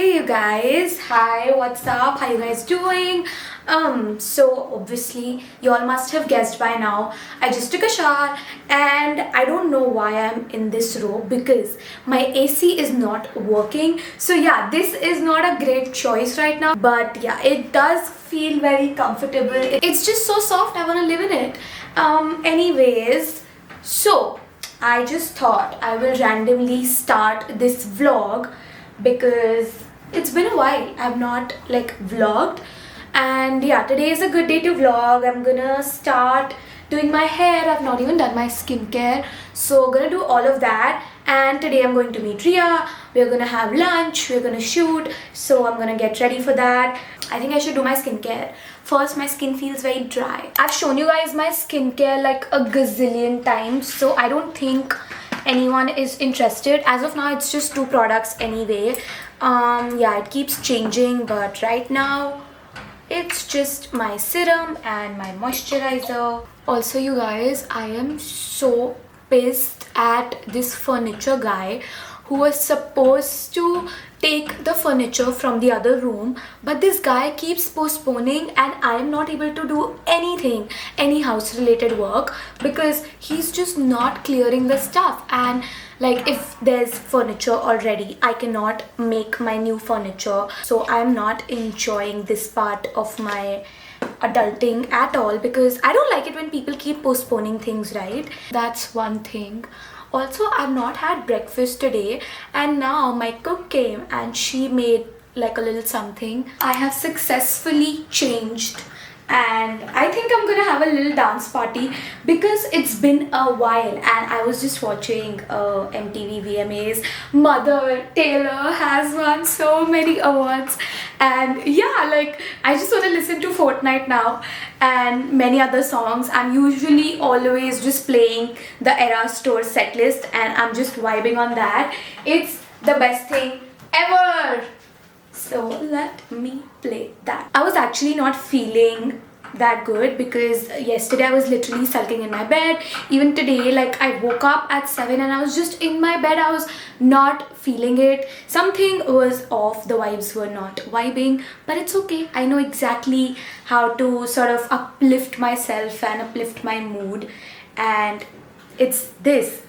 Hey you guys, hi, what's up? How you guys doing? So obviously you all must have guessed by now. I just took a shower and I don't know why I'm in this row because my AC is not working. So yeah, this is not a great choice right now, but yeah, it does feel very comfortable. It's just so soft, I want to live in it. Anyways, so I just thought I will randomly start this vlog because it's been a while I've not vlogged, and yeah, today is a good day to vlog. I'm gonna start doing my hair. I've not even done my skincare, so gonna do all of that. And today I'm going to meet Ria. We're gonna have lunch, we're gonna shoot, so I'm gonna get ready for that. I think I should do my skincare first. My skin feels very dry. I've shown you guys my skincare like a gazillion times, so I don't think anyone is interested. As of now, it's just 2 products anyway. Yeah, it keeps changing, but right now it's just my serum and my moisturizer. Also, you guys, I am so pissed at this furniture guy who was supposed to take the furniture from the other room, but this guy keeps postponing and I am not able to do anything, any house related work, because he's just not clearing the stuff. And like, if there's furniture already, I cannot make my new furniture, so I'm not enjoying this part of my adulting at all, because I don't like it when people keep postponing things, right? That's one thing. Also, I've not had breakfast today, and now my cook came and she made like a little something. I have successfully changed and I think I'm gonna have a little dance party because it's been a while. And I was just watching MTV VMAs. Mother Taylor has won so many awards, and yeah, like, I just want to listen to Fortnite now and many other songs. I'm usually always just playing the Eras Tour set list and I'm just vibing on that. It's the best thing ever. So let me play that. I was actually not feeling that good because yesterday I was literally sulking in my bed. Even today, like, I woke up at 7 and I was just in my bed. I was not feeling it. Something was off. The vibes were not vibing, but it's okay. I know exactly how to sort of uplift myself and uplift my mood, and it's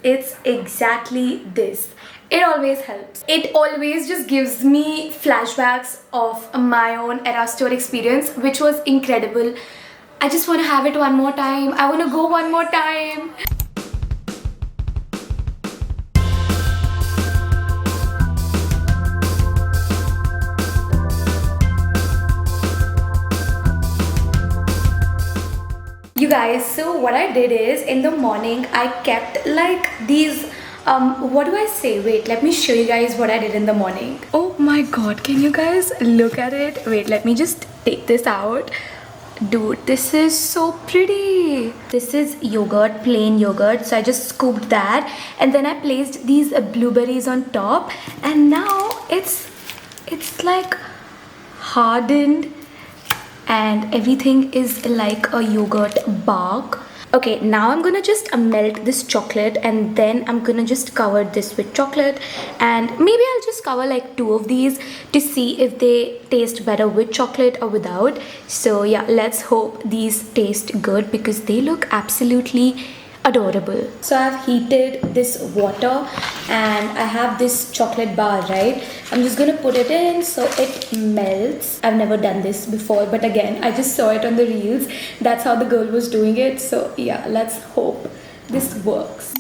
exactly this. It always helps. It always just gives me flashbacks of my own Eras Tour experience, which was incredible. I just want to have it one more time. I want to go one more time. You guys, so what I did is, in the morning I kept like these what do I say? Wait, let me show you guys what I did in the morning. Oh my god, can you guys look at it? Wait, let me just take this out. Dude, this is so pretty. This is yogurt, plain yogurt. So I just scooped that and then I placed these blueberries on top, and now it's like hardened and everything is like a yogurt bark. Okay, now I'm gonna just melt this chocolate and then I'm gonna just cover this with chocolate, and maybe I'll just cover like 2 of these to see if they taste better with chocolate or without. So yeah, let's hope these taste good because they look absolutely adorable. So I've heated this water and I have this chocolate bar, right? I'm just gonna put it in so it melts. I've never done this before, but again, I just saw it on the reels. That's how the girl was doing it. So yeah, let's hope this works.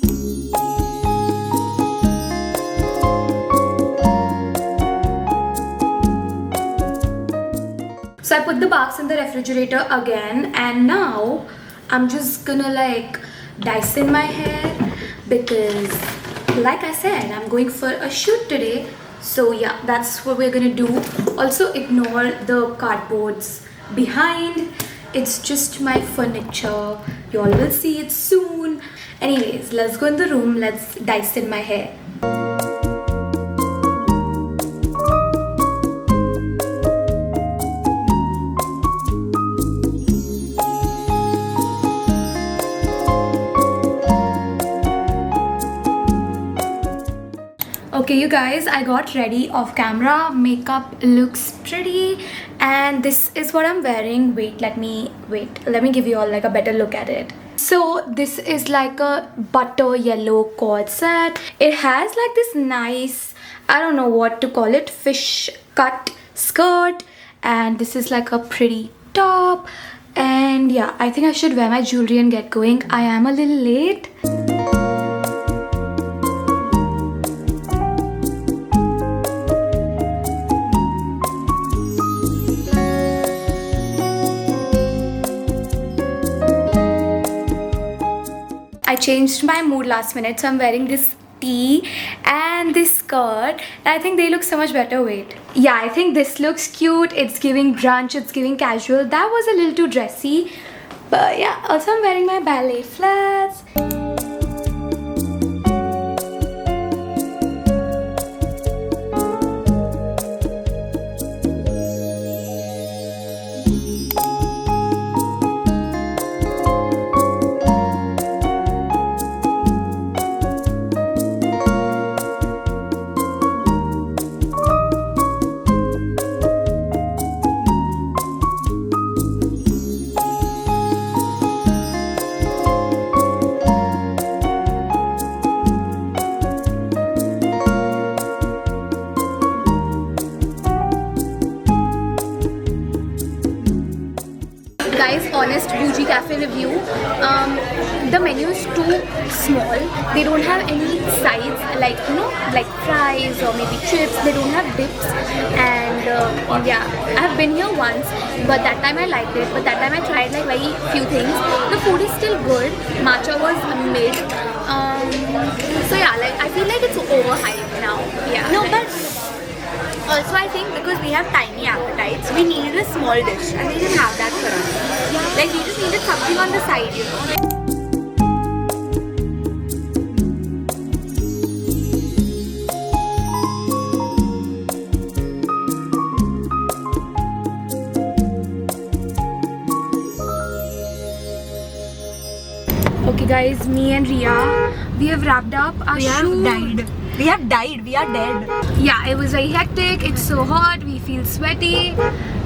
So I put the barks in the refrigerator again, and now I'm just gonna like Dyson my hair because, like I said, I'm going for a shoot today. So yeah, that's what we're gonna do. Also, ignore the cardboards behind. It's just my furniture. You all will see it soon. Anyways, let's go in the room. Let's Dyson my hair. Okay, you guys, I got ready off camera. Makeup looks pretty, and this is what I'm wearing. Let me give you all like a better look at it. So this is like a butter yellow cord set. It has like this nice, I don't know what to call it, fish cut skirt, and this is like a pretty top. And yeah, I think I should wear my jewelry and get going. I am a little late. I changed my mood last minute, so I'm wearing this tee and this skirt, and I think they look so much better. Wait, yeah, I think this looks cute. It's giving brunch, it's giving casual. That was a little too dressy, but yeah. Also, I'm wearing my ballet flats. Guys, honest bougie cafe review. The menu is too small. They don't have any sides like, you know, like fries or maybe chips. They don't have dips. And yeah, I have been here once, but that time I liked it. But that time I tried like very few things. The food is still good. Matcha was mid. So yeah, like I feel like it's overhyped now. Yeah. No, but also I think because we have tiny appetites, we needed a small dish and they didn't have that for us. Yeah. Like we just needed something on the side, you know. Okay guys, me and Ria, we have wrapped up our shoot. We have died. We are dead. Yeah, it was very hectic. It's so hot. We feel sweaty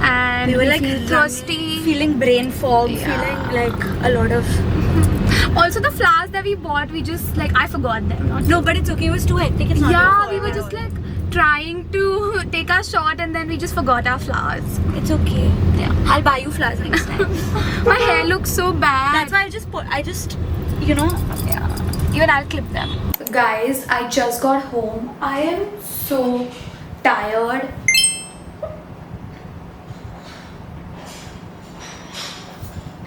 and We were like feel thirsty. feeling brain fog, Yeah. feeling like a lot of. Also, the flowers that we bought, we just like I forgot them. No, but it's okay. It was too hectic. It's not your Yeah, fault we were at just all. like trying to take our shot and then we just forgot our flowers. It's okay. Yeah. I'll buy you flowers next time. My hair looks so bad. That's why I just, you know. Yeah. Even I'll clip them. Guys, I just got home. I am so tired.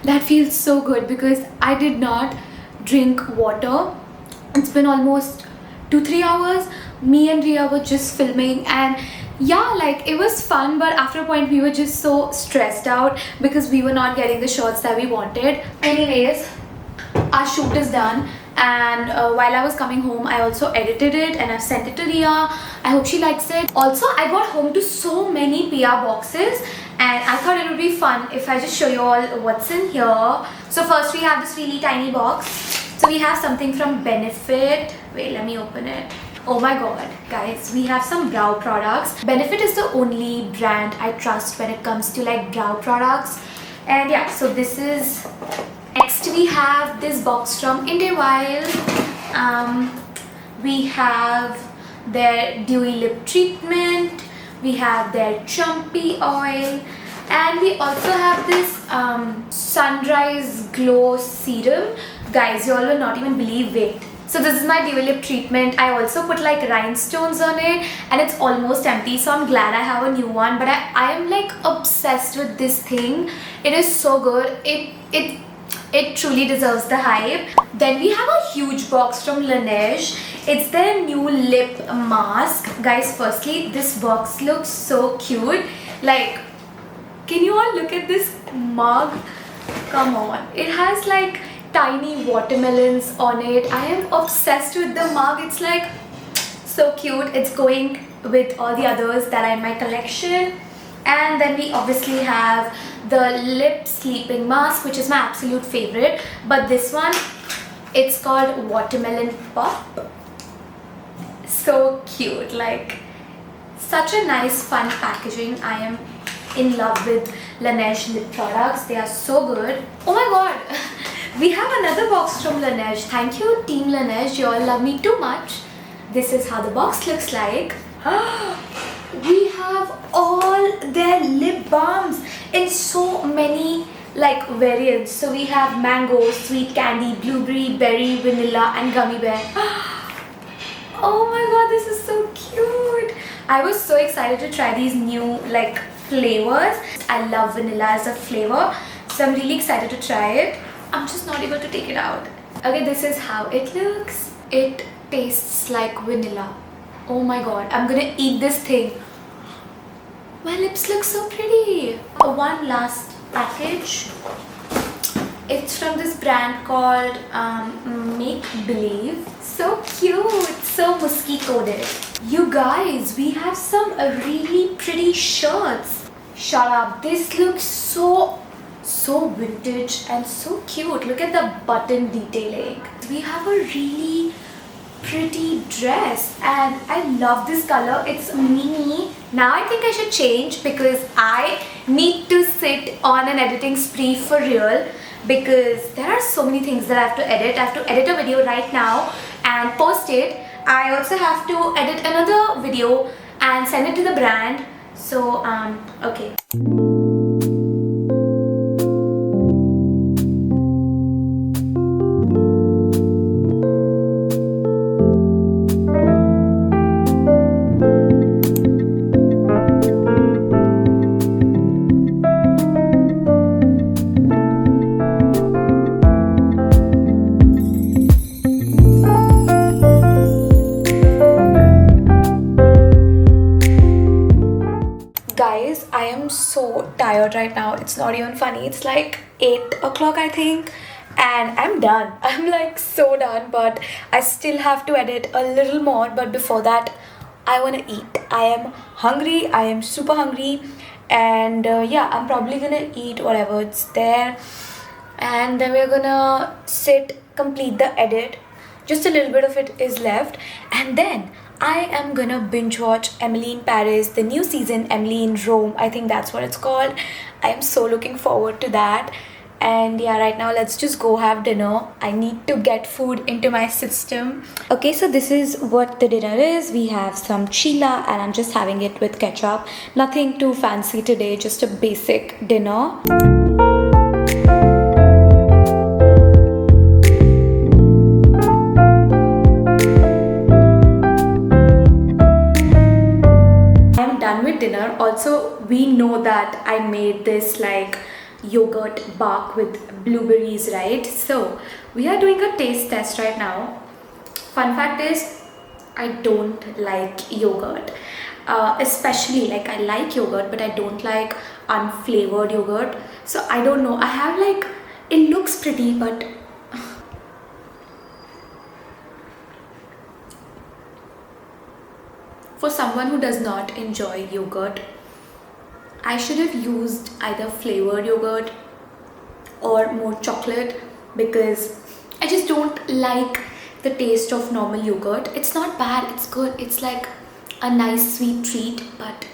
That feels so good because I did not drink water. It's been almost 2-3 hours. Me and Ria were just filming, and yeah, like it was fun, but after a point we were just so stressed out because we were not getting the shots that we wanted. Anyways, our shoot is done, and while I was coming home I also edited it and I've sent it to Ria. I hope she likes it. Also, I got home to so many PR boxes and I thought it would be fun if I just show you all what's in here. So first we have this really tiny box. So we have something from Benefit. Wait, let me open it. Oh my god, guys, we have some brow products. Benefit is the only brand I trust when it comes to like brow products. And yeah, so this is. Next we have this box from Indewile. We have their dewy lip treatment. We have their chumpy oil. And we also have this sunrise glow serum. Guys, you all will not even believe it. So this is my dewy lip treatment. I also put like rhinestones on it and it's almost empty, so I'm glad I have a new one. But I am like obsessed with this thing. It is so good. It truly deserves the hype. Then we have a huge box from Laneige. It's their new lip mask. Guys, firstly, this box looks so cute. Like, can you all look at this mug? Come on. It has like tiny watermelons on it. I am obsessed with the mug. It's like so cute. It's going with all the others that are in my collection. And then we obviously have the lip sleeping mask, which is my absolute favorite. But this one, it's called Watermelon Pop. so cute. Like, such a nice, fun packaging. I am in love with Laneige lip products. They are so good. Oh my god. We have another box from Laneige. Thank you, Team Laneige. You all love me too much. This is how the box looks like. We have all their lip balms in so many like variants. So we have mango, sweet candy, blueberry, berry, vanilla, and gummy bear. Oh my god, this is so cute. I was so excited to try these new like flavors. I love vanilla as a flavor, so I'm really excited to try it. I'm just not able to take it out. Okay, this is how it looks. It tastes like vanilla. Oh my god, I'm gonna eat this thing. My lips look so pretty. One last package. It's from this brand called Make Believe. So cute, so musky coated. You guys, we have some really pretty shirts. Shut up, this looks so vintage and so cute. Look at the button detailing. We have a really pretty dress and I love this color. It's mini. Now I think I should change because I need to sit on an editing spree for real, because there are so many things that I have to edit. I have to edit a video right now and post it. I also have to edit another video and send it to the brand. So okay. Guys, I am so tired right now. It's not even funny. It's like 8 o'clock, I think, and I'm done. I'm like so done, but I still have to edit a little more. But before that, I want to eat. I am hungry. I am super hungry, and yeah, I'm probably gonna eat whatever it's there, and then we're gonna complete the edit. Just a little bit of it is left, and then I am gonna binge watch Emily in Paris, the new season, Emily in Rome. I think that's what it's called. I am so looking forward to that. And yeah, right now let's just go have dinner. I need to get food into my system. Okay, so this is what the dinner is. We have some chila and I'm just having it with ketchup. Nothing too fancy today, just a basic dinner. Dinner. Also, we know that I made this like yogurt bark with blueberries, right? So we are doing a taste test right now. Fun fact is, I don't like yogurt, especially like I like yogurt, but I don't like unflavored yogurt. So I don't know. I have like, it looks pretty, but for someone who does not enjoy yogurt, I should have used either flavored yogurt or more chocolate, because I just don't like the taste of normal yogurt. It's not bad, it's good. It's like a nice sweet treat, but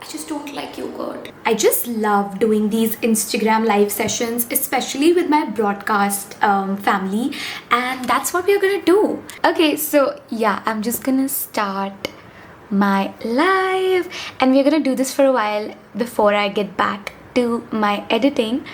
I just don't like yogurt. I just love doing these Instagram live sessions, especially with my broadcast family, and that's what we're gonna do. Okay, so yeah, I'm just gonna start my live and we're gonna do this for a while before I get back to my editing.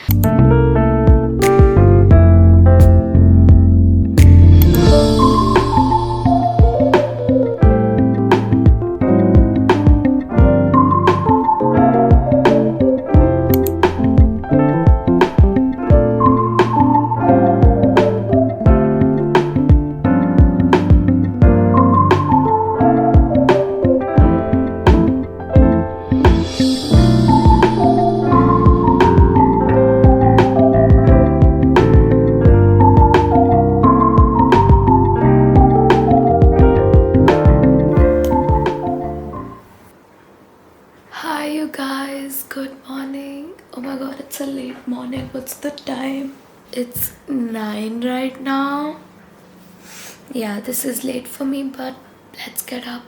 Hi you guys, good morning. Oh my god, it's a late morning. What's the time? It's 9 right now. Yeah, this is late for me, but Let's get up.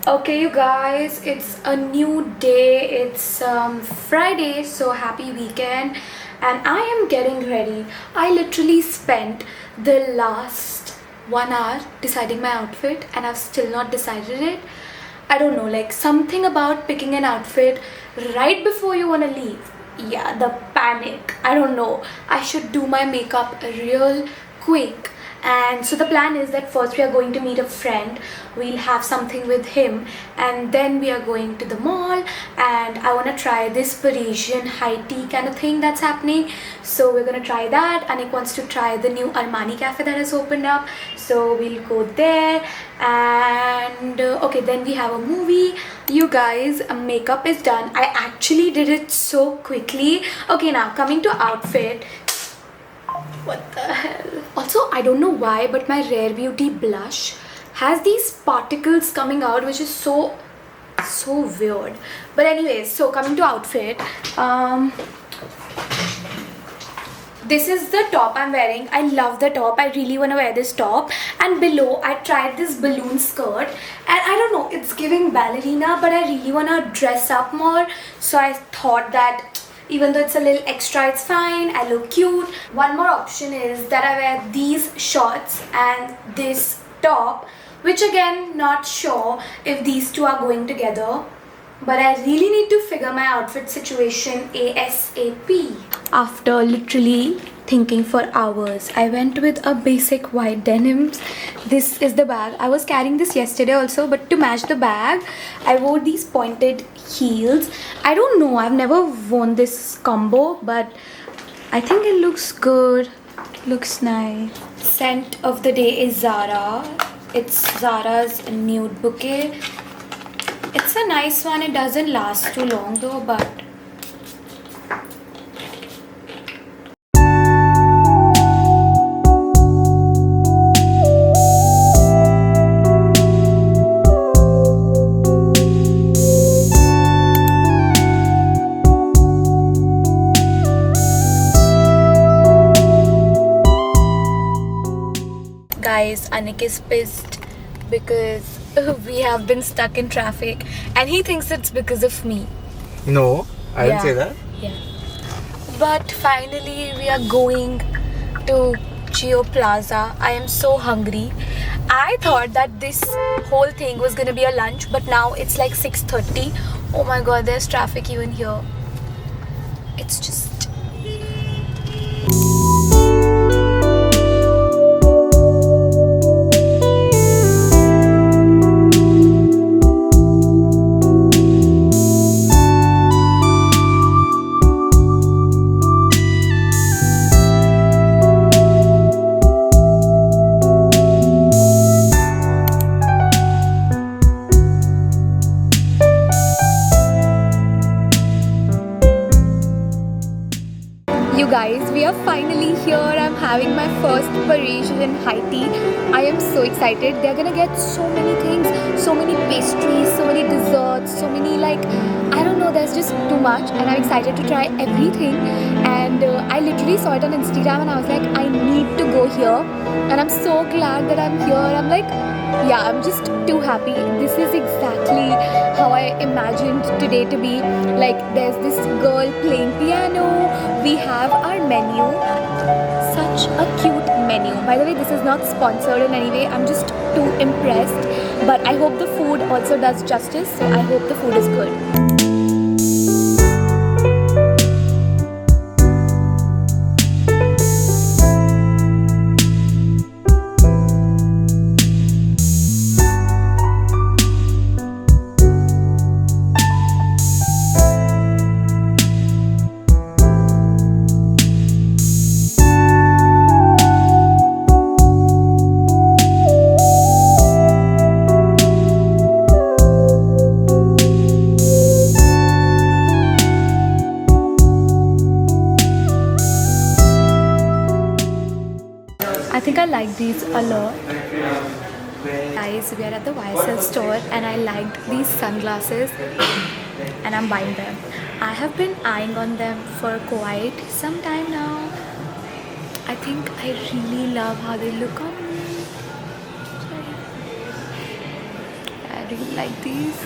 Okay, you guys, it's a new day. It's Friday, so happy weekend, and I am getting ready. I literally spent the last 1 hour deciding my outfit, and I've still not decided it. I don't know, like something about picking an outfit right before you want to leave. Yeah, the panic. I don't know. I should do my makeup real quick. And so the plan is that first we are going to meet a friend, we'll have something with him, and then we are going to the mall, and I want to try this Parisian high tea kind of thing that's happening. So we're going to try that. Anik wants to try the new Armani cafe that has opened up, so we'll go there. And okay, then we have a movie. You guys, makeup is done. I actually did it so quickly. Okay, now coming to outfit. What the hell? Also, I don't know why, but my Rare Beauty blush has these particles coming out, which is so weird. But anyways, so coming to outfit, this is the top I'm wearing. I love the top. I really want to wear this top. And below, I tried this balloon skirt, and I don't know, it's giving ballerina, but I really want to dress up more. So I thought that even though it's a little extra, it's fine. I look cute. One more option is that I wear these shorts and this top, which again, not sure if these two are going together, but I really need to figure my outfit situation ASAP. After literally thinking for hours, I went with a basic white denims. This is the bag. I was carrying this yesterday also, but to match the bag, I wore these pointed heels. I don't know, I've never worn this combo, but I think it looks good. Looks nice. Scent of the day is Zara. It's Zara's Nude Bouquet. It's a nice one. It doesn't last too long though, but guys, Anik is pissed because we have been stuck in traffic, and he thinks it's because of me. No, I didn't say that. Yeah. But finally, we are going to Geo Plaza. I am so hungry. I thought that this whole thing was gonna be a lunch, but now it's like 6:30. Oh my god, there's traffic even here. It's just... You guys, we are finally here. I'm having my first Parisian high tea. I am so excited. They're gonna get so many things, so many pastries, so many desserts, so many, like, I don't know, there's just too much, and I'm excited to try everything. And I literally saw it on Instagram and I was like, I need to go here, and I'm so glad that I'm here. I'm like, yeah, I'm just too happy. This is exactly how I imagined today to be. Like, there's this girl playing piano, we have our menu, such a cute menu. By the way, this is not sponsored in any way, I'm just too impressed, but I hope the food also does justice, so I hope the food is good. I think I like these a lot. Guys, we are at the YSL store and I liked these sunglasses and I'm buying them. I have been eyeing on them for quite some time now. I think I really love how they look on me. I really like these.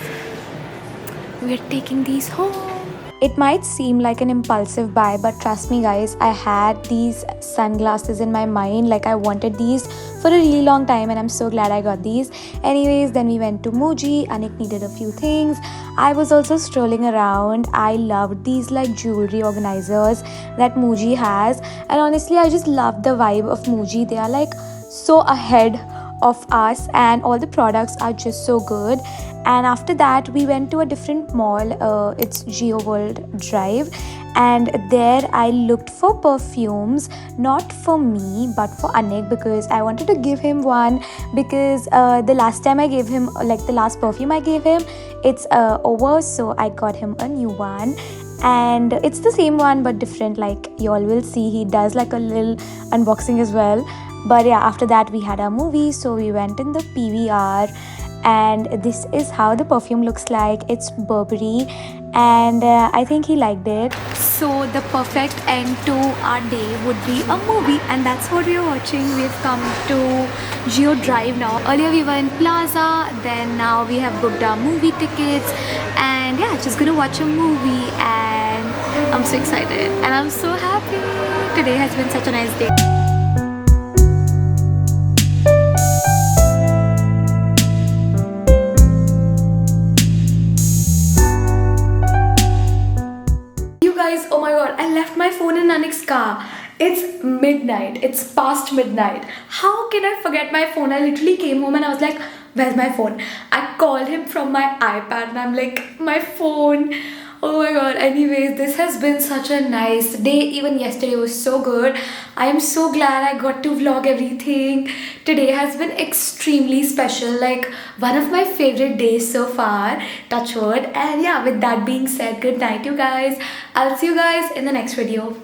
We're taking these home. It might seem like an impulsive buy, but trust me guys, I had these sunglasses in my mind. Like I wanted these for a really long time and I'm so glad I got these. Anyways, then we went to Muji. Anik needed a few things. I was also strolling around. I loved these like jewelry organizers that Muji has. And honestly, I just love the vibe of Muji. They are like so ahead of us and all the products are just so good. And after that we went to a different mall, it's Geo World Drive, and there I looked for perfumes, not for me but for Anik, because I wanted to give him one, because the last time I gave him, like the last perfume I gave him, it's over, so I got him a new one. And it's the same one but different, like you all will see he does like a little unboxing as well. But yeah, after that we had a movie, so we went in the PVR, and this is how the perfume looks like. It's Burberry, and I think he liked it. So the perfect end to our day would be a movie, and that's what we are watching. We've come to Geo Drive now. Earlier we were in Plaza, then now we have booked our movie tickets, and yeah, just gonna watch a movie, and I'm so excited and I'm so happy. Today has been such a nice day. Oh my god, I left my phone in Anik's car. It's midnight. It's past midnight. How can I forget my phone? I literally came home and I was like, where's my phone? I called him from my iPad and I'm like, my phone. Oh my god. Anyways, this has been such a nice day. Even yesterday was so good. I am so glad I got to vlog everything. Today has been extremely special. Like one of my favorite days so far. Touch wood. And yeah, with that being said, good night you guys. I'll see you guys in the next video.